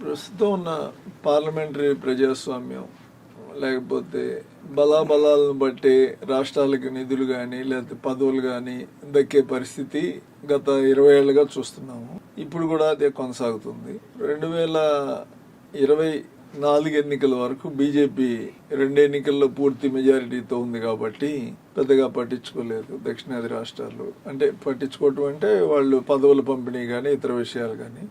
ప్రస్తుతం ఉన్న పార్లమెంటరీ ప్రజాస్వామ్యం లేకపోతే బలాబలాలను బట్టి రాష్ట్రాలకు నిధులు కానీ లేకపోతే పదవులు కానీ దక్కే పరిస్థితి గత 20 ఏళ్ళుగా చూస్తున్నాము. ఇప్పుడు కూడా అదే కొనసాగుతుంది. 2024 ఎన్నికల వరకు బీజేపీ 2 ఎన్నికల్లో పూర్తి మెజారిటీతో ఉంది కాబట్టి పెద్దగా పట్టించుకోలేదు దక్షిణాది రాష్ట్రాలు. అంటే పట్టించుకోవటం అంటే వాళ్ళు పదవుల పంపిణీ కానీ ఇతర విషయాలు కానీ.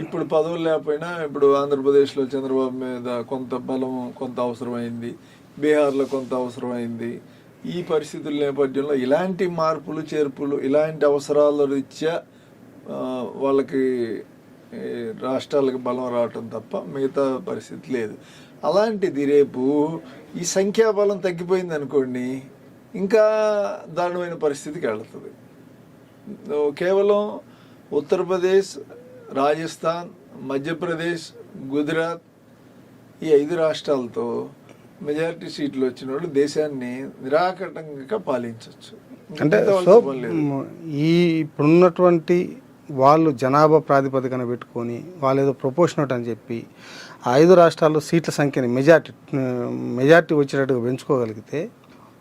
ఇప్పుడు పదవులు లేకపోయినా ఇప్పుడు ఆంధ్రప్రదేశ్లో చంద్రబాబు మీద కొంత బలం కొంత అవసరమైంది, బీహార్లో కొంత అవసరమైంది. ఈ పరిస్థితుల నేపథ్యంలో ఇలాంటి మార్పులు చేర్పులు ఇలాంటి అవసరాల రీత్యా వాళ్ళకి రాష్ట్రాలకు బలం రావటం తప్ప మిగతా పరిస్థితి లేదు. అలాంటిది రేపు ఈ సంఖ్యాబలం తగ్గిపోయింది అనుకోండి, ఇంకా దారుణమైన పరిస్థితికి వెళుతుంది. కేవలం ఉత్తరప్రదేశ్, రాజస్థాన్, మధ్యప్రదేశ్, గుజరాత్ ఈ 5 రాష్ట్రాలతో మెజారిటీ సీట్లు వచ్చిన వాళ్ళు దేశాన్ని నిరాకటంగా పాలించవచ్చు. అంటే ఈ ఇప్పుడున్నటువంటి వాళ్ళు జనాభా ప్రాతిపదికన పెట్టుకొని వాళ్ళు ఏదో ప్రపోర్షనట్ అని చెప్పి 5 రాష్ట్రాల్లో సీట్ల సంఖ్యని మెజార్టీ వచ్చేటట్టుగా పెంచుకోగలిగితే,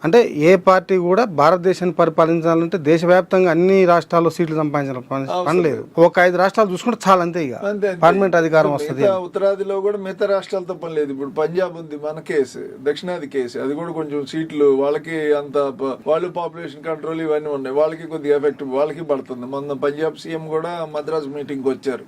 అంటే ఏ పార్టీ కూడా భారతదేశాన్ని పరిపాలించాలంటే దేశవ్యాప్తంగా అన్ని రాష్ట్రాల్లో సీట్లు సంపాదించాలని పని లేదు. ఒక 5 రాష్ట్రాలు చూసుకుంటే చాలా, అంతే. ఇక పార్లమెంట్ అధికారం వస్తుంది. ఉత్తరాదిలో కూడా మిగతా రాష్ట్రాలతో పని లేదు. ఇప్పుడు పంజాబ్ ఉంది, మన కేసు దక్షిణాది కేసు, అది కూడా కొంచెం సీట్లు వాళ్ళకి అంత వాళ్ళు పాపులేషన్ కంట్రోల్ ఇవన్నీ ఉన్నాయి, వాళ్ళకి కొద్దిగా ఎఫెక్ట్ వాళ్ళకి పడుతుంది. మొన్న పంజాబ్ సీఎం కూడా మద్రాస్ మీటింగ్కి వచ్చారు.